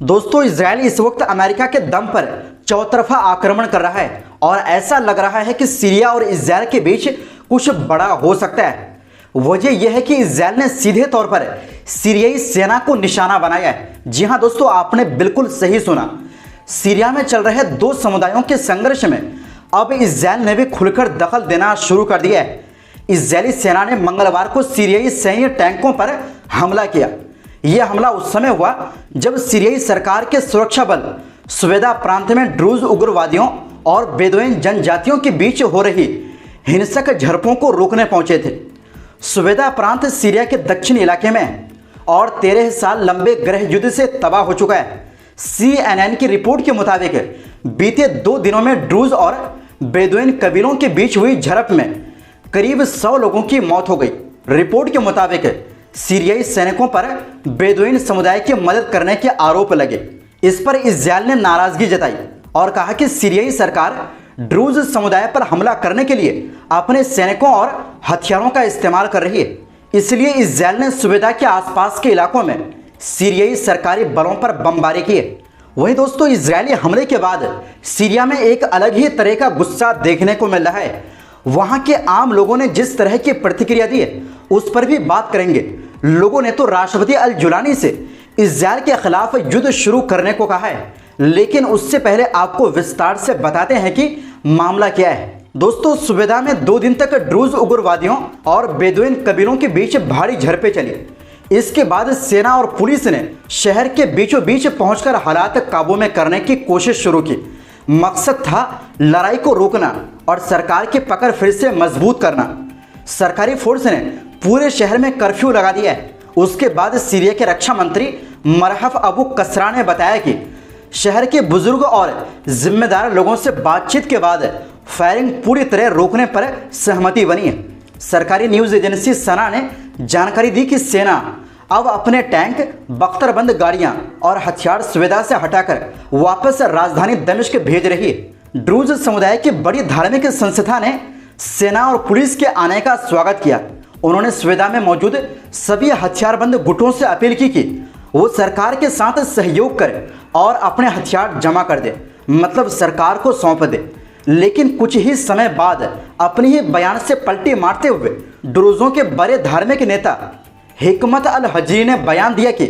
दोस्तों, इजराइल इस वक्त अमेरिका के दम पर चौतरफा आक्रमण कर रहा है और ऐसा लग रहा है कि सीरिया और इजराइल के बीच कुछ बड़ा हो सकता है। वजह यह है कि इजराइल ने सीधे तौर पर सीरियाई सेना को निशाना बनाया है। जी हां दोस्तों, आपने बिल्कुल सही सुना। सीरिया में चल रहे दो समुदायों के संघर्ष में अब इजराइल ने भी खुलकर दखल देना शुरू कर दिया है। इजरायली सेना ने मंगलवार को सीरियाई सैन्य टैंकों पर हमला किया। यह हमला उस समय हुआ जब सीरियाई सरकार के सुरक्षा बल सुवेदा प्रांत में ड्रूज उग्रवादियों और बेदुइन जनजातियों के बीच हो रही हिंसक झड़पों को रोकने पहुंचे थे। सुवेदा प्रांत सीरिया के दक्षिण इलाके में है और 13 साल लंबे गृह युद्ध से तबाह हो चुका है। CNN की रिपोर्ट के मुताबिक बीते 2 दिनों में ड्रूज और बेदुइन कबीलों के बीच हुई झड़प में करीब 100 लोगों की मौत हो गई। रिपोर्ट के मुताबिक सीरियाई सैनिकों पर बेदुइन समुदाय की मदद करने के आरोप लगे। इस पर इजराइल ने नाराजगी जताई और कहा कि सीरियाई सरकार ड्रूज समुदाय पर हमला करने के लिए अपने सैनिकों और हथियारों का इस्तेमाल कर रही है। इसलिए इजराइल ने सुवेदा के आसपास के इलाकों में सीरियाई सरकारी बलों पर बमबारी की है। वहीं दोस्तों, इजरायली हमले के बाद सीरिया में एक अलग ही तरह का गुस्सा देखने को मिल रहा है। वहां के आम लोगों ने जिस तरह की प्रतिक्रिया दी है उस पर भी बात करेंगे। लोगों ने तो राष्ट्रपति अल जुलानी से इजराइल के खिलाफ युद्ध शुरू करने को कहा है, लेकिन उससे पहले आपको विस्तार से बताते हैं कि मामला क्या है। दोस्तों, सुवेदा में 2 दिन तक ड्रूज उग्रवादियों और बेदुइन कबीलों के बीच भारी झड़पें चली। इसके बाद सेना और पुलिस ने शहर के बीचों बीच पहुंचकर हालात काबू में करने की कोशिश शुरू की। मकसद था लड़ाई को रोकना और सरकार की पकड़ फिर से मजबूत करना। सरकारी फोर्स ने पूरे शहर में कर्फ्यू लगा दिया है। उसके बाद सीरिया के रक्षा मंत्री मरहफ अबू कसरा ने बताया कि शहर के बुजुर्ग और जिम्मेदार लोगों से बातचीत के बाद फायरिंग पूरी तरह रोकने पर सहमति बनी है। सरकारी न्यूज एजेंसी सना ने जानकारी दी कि सेना अब अपने टैंक, बख्तरबंद गाड़ियां और हथियार सुवेदा से हटाकर वापस राजधानी दमिश्क भेज रही है। ड्रूज समुदाय की बड़ी धार्मिक संस्था ने सेना और पुलिस के आने का स्वागत किया। उन्होंने सुवेदा में मौजूद सभी हथियारबंद गुटों से अपील की कि वो सरकार के साथ सहयोग करें और अपने हथियार जमा कर दे, मतलब सरकार को सौंप दे। लेकिन कुछ ही समय बाद अपने ही बयान से पलटी मारते हुए ड्रूजों के बड़े धार्मिक नेता हिकमत अल हजरी ने बयान दिया कि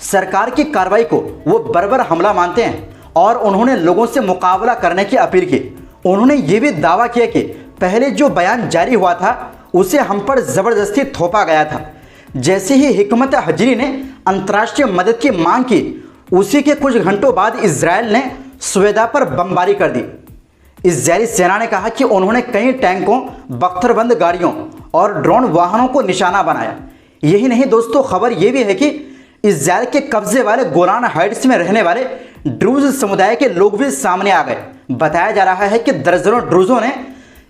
सरकार की कार्रवाई को वो बर्बर हमला मानते हैं और उन्होंने लोगों से मुकाबला करने की अपील की। उन्होंने ये भी दावा किया कि पहले जो बयान जारी हुआ था उसे हम पर जबरदस्ती थोपा गया था। जैसे ही हिकमत हजरी ने अंतर्राष्ट्रीय मदद की मांग की, उसी के कुछ घंटों बाद इजराइल ने सुवेदा पर बमबारी कर दी। इजरायली सेना ने कहा कि उन्होंने कई टैंकों, बख्तरबंद गाड़ियों और ड्रोन वाहनों को निशाना बनाया। यही नहीं दोस्तों, खबर यह भी है कि इजराइल के कब्जे वाले गोलान हाइट्स में रहने वाले ड्रूज समुदाय के लोग भी सामने आ गए। बताया जा रहा है कि दर्जनों ड्रूजों ने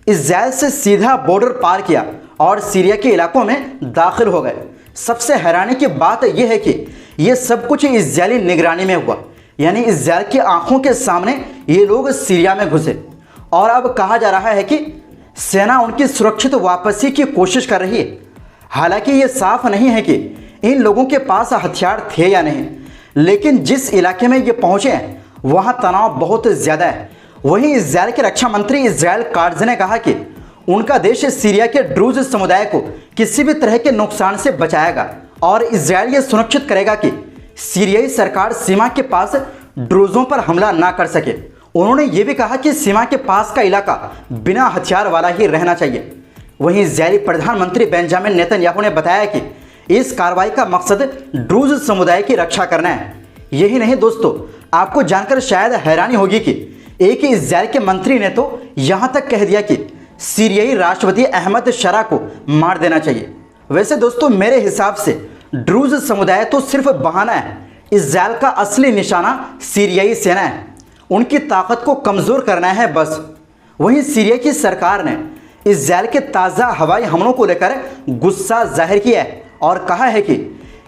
इजराइल से सीधा बॉर्डर पार किया और सीरिया के इलाकों में दाखिल हो गए। सबसे हैरानी की बात यह है कि यह सब कुछ इजरायली निगरानी में हुआ, यानी इजराइल की आंखों के सामने ये लोग सीरिया में घुसे और अब कहा जा रहा है कि सेना उनकी सुरक्षित वापसी की कोशिश कर रही है। हालांकि ये साफ नहीं है कि इन लोगों के पास हथियार थे या नहीं, लेकिन जिस इलाके में ये पहुंचे हैं वहां तनाव बहुत ज़्यादा है। वहीं इजराइल के रक्षा मंत्री इजराइल काट्ज ने कहा कि उनका देश सीरिया के ड्रूज समुदाय को किसी भी तरह के नुकसान से बचाएगा और इजराइल ये सुनिश्चित करेगा कि सीरियाई सरकार सीमा के पास ड्रूजों पर हमला ना कर सके। उन्होंने ये भी कहा कि सीमा के पास का इलाका बिना हथियार वाला ही रहना चाहिए। वहीं इजरायली प्रधानमंत्री बेंजामिन नेतन्याहू ने बताया कि इस कार्रवाई का मकसद ड्रूज समुदाय की रक्षा करना है। यही नहीं दोस्तों, आपको जानकर शायद हैरानी होगी कि एक इजरायल के मंत्री ने तो यहां तक कह दिया कि सीरियाई राष्ट्रपति अहमद शरा को मार देना चाहिए। वैसे दोस्तों, मेरे हिसाब से ड्रूज समुदाय तो सिर्फ बहाना है। इजरायल का असली निशाना सीरियाई सेना है, उनकी ताकत को कमज़ोर करना है बस। वहीं सीरिया की सरकार ने इजरायल के ताज़ा हवाई हमलों को लेकर गुस्सा जाहिर किया है और कहा है कि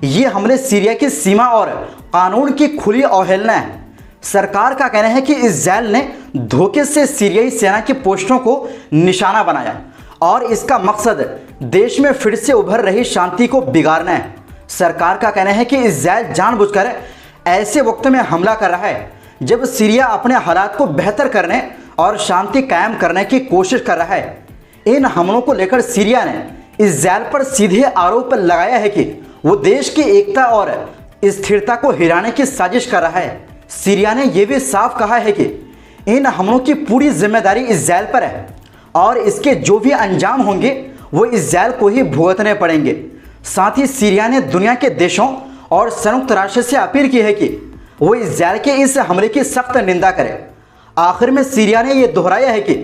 ये हमले सीरिया की सीमा और कानून की खुली अवहेलना है। सरकार का कहना है कि इजरायल ने धोखे से सीरियाई सेना की पोस्टों को निशाना बनाया और इसका मकसद देश में फिर से उभर रही शांति को बिगाड़ना है। सरकार का कहना है कि इजरायल जानबूझकर ऐसे वक्त में हमला कर रहा है जब सीरिया अपने हालात को बेहतर करने और शांति कायम करने की कोशिश कर रहा है। इन हमलों को लेकर सीरिया ने इस्राएल पर सीधे आरोप लगाया है कि वो देश की एकता और स्थिरता को हिराने की साजिश कर रहा है। सीरिया ने यह भी साफ कहा है कि इन हमलों की पूरी जिम्मेदारी इस्राएल पर है और इसके जो भी अंजाम होंगे वो इस्राएल को ही भुगतने पड़ेंगे। साथ ही सीरिया ने दुनिया के देशों और संयुक्त राष्ट्र से अपील की है कि वो इस्राएल के इस हमले की सख्त निंदा करे। आखिर में सीरिया ने यह दोहराया है कि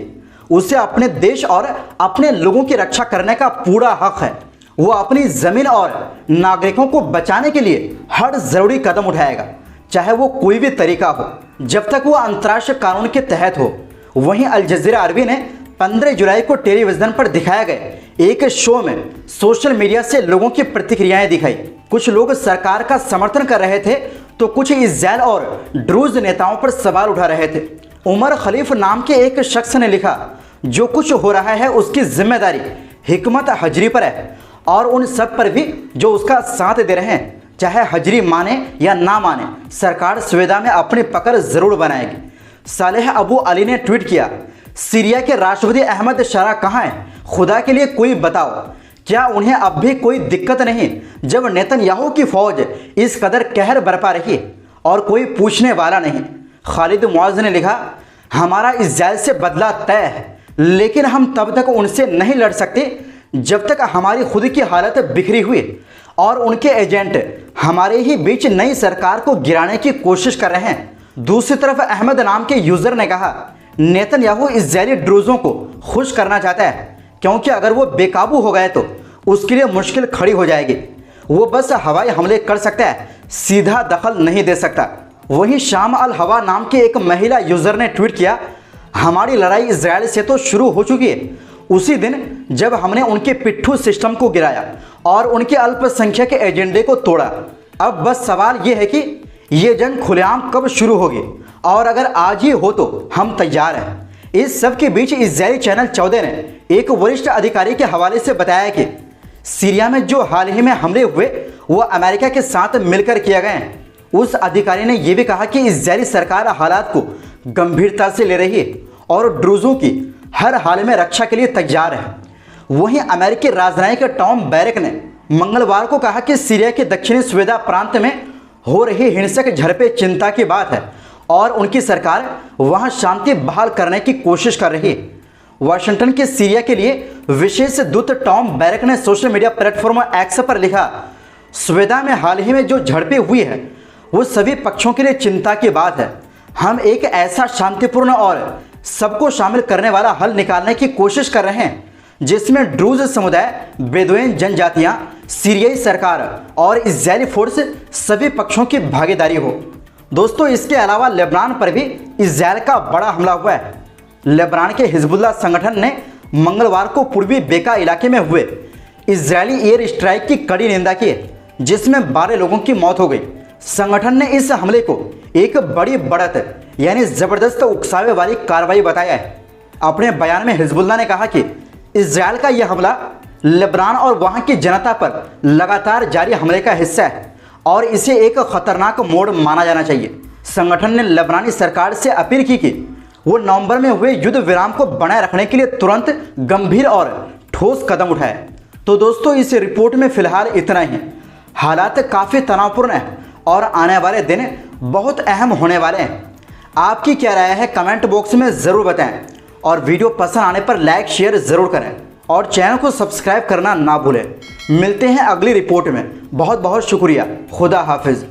उसे अपने देश और अपने लोगों की रक्षा करने का पूरा हक है। वो अपनी जमीन और नागरिकों को बचाने के लिए हर जरूरी कदम उठाएगा, चाहे वो कोई भी तरीका हो, जब तक वो अंतर्राष्ट्रीय कानून के तहत हो। वहीं अल जज़ीरा अरबी ने 15 जुलाई को टेलीविजन पर दिखाए गए एक शो में सोशल मीडिया से लोगों की प्रतिक्रियाएं दिखाई। कुछ लोग सरकार का समर्थन कर रहे थे तो कुछ इस्राएल और ड्रूज नेताओं पर सवाल उठा रहे थे। उमर खलीफ नाम के एक शख्स ने लिखा, जो कुछ हो रहा है उसकी जिम्मेदारी हिकमत हजरी पर है और उन सब पर भी जो उसका साथ दे रहे हैं। चाहे हजरी माने या ना माने, सरकार संविदा में अपनी पकड़ जरूर बनाएगी। सालेह अबू अली ने ट्वीट किया, सीरिया के राष्ट्रपति अहमद शरा कहाँ हैं? खुदा के लिए कोई बताओ, क्या उन्हें अब भी कोई दिक्कत नहीं जब नेतन्याहू की फौज इस कदर कहर बरपा रही और कोई पूछने वाला नहीं। खालिद मुआज ने लिखा, हमारा इस्राएल से बदला तय है, लेकिन हम तब तक उनसे नहीं लड़ सकते जब तक हमारी खुद की हालत बिखरी हुई और उनके एजेंट हमारे ही बीच नई सरकार को गिराने की कोशिश कर रहे हैं। दूसरी तरफ अहमद नाम के यूजर ने कहा, नेतन्याहू इस्राएली ड्रूजों को खुश करना चाहता है, क्योंकि अगर वो बेकाबू हो गए तो उसके लिए मुश्किल खड़ी हो जाएगी। वो बस हवाई हमले कर सकता है, सीधा दखल नहीं दे सकता। वहीं शाम अल हवा नाम के एक महिला यूजर ने ट्वीट किया, हमारी लड़ाई इजराइल से तो शुरू हो चुकी है, उसी दिन जब हमने उनके पिट्ठू सिस्टम को गिराया और उनके अल्पसंख्यक एजेंडे को तोड़ा। अब बस सवाल ये है कि ये जंग खुलेआम कब शुरू होगी, और अगर आज ही हो तो हम तैयार हैं। इस सब के बीच इजरायली चैनल 14 ने एक वरिष्ठ अधिकारी के हवाले से बताया कि सीरिया में जो हाल ही में हमले हुए वो अमेरिका के साथ मिलकर किए गए हैं। उस अधिकारी ने यह भी कहा कि इजरायली सरकार हालात को गंभीरता से ले रही है और ड्रूजों की हर हाल में रक्षा के लिए तैयार है। वहीं अमेरिकी राजनयिक टॉम बैरक ने मंगलवार को कहा कि सीरिया के दक्षिणी स्वेदा प्रांत में हो रही हिंसक झड़पें चिंता की बात है और उनकी सरकार वहां शांति बहाल करने की कोशिश कर रही है। वाशिंगटन के सीरिया के लिए विशेष दूत टॉम बैरक ने सोशल मीडिया प्लेटफॉर्म एक्स पर लिखा, स्वेदा में हाल ही में जो झड़पें हुई है वो सभी पक्षों के लिए चिंता की बात है। हम एक ऐसा शांतिपूर्ण और सबको शामिल करने वाला हल निकालने की कोशिश कर रहे हैं जिसमें ड्रूज समुदाय, बेदुइन जनजातियां, सीरियाई सरकार और इजरायली फोर्स सभी पक्षों की भागीदारी हो। दोस्तों, इसके अलावा लेबनान पर भी इजरायल का बड़ा हमला हुआ है। लेबनान के हिजबुल्लाह संगठन ने मंगलवार को पूर्वी बेका इलाके में हुए इजरायली एयर स्ट्राइक की कड़ी निंदा की, जिसमें 12 लोगों की मौत हो गई। संगठन ने इस हमले को एक बड़ी बढ़त यानी जबरदस्त उकसावे वाली कार्रवाई बताया है। अपने बयान में हिजबुल्लाह ने कहा कि इजरायल का यह हमला लेबनान और वहां की जनता पर लगातार जारी हमले का हिस्सा है और इसे एक खतरनाक मोड़ माना जाना चाहिए। संगठन ने लेबनानी सरकार से अपील की कि वो नवंबर में हुए युद्ध विराम को बनाए रखने के लिए तुरंत गंभीर और ठोस कदम उठाए। तो दोस्तों, इस रिपोर्ट में फिलहाल इतना ही। हालात काफ़ी तनावपूर्ण हैं और आने वाले दिन बहुत अहम होने वाले हैं। आपकी क्या राय है कमेंट बॉक्स में ज़रूर बताएं और वीडियो पसंद आने पर लाइक शेयर ज़रूर करें और चैनल को सब्सक्राइब करना ना भूलें। मिलते हैं अगली रिपोर्ट में। बहुत बहुत शुक्रिया। खुदा हाफिज़।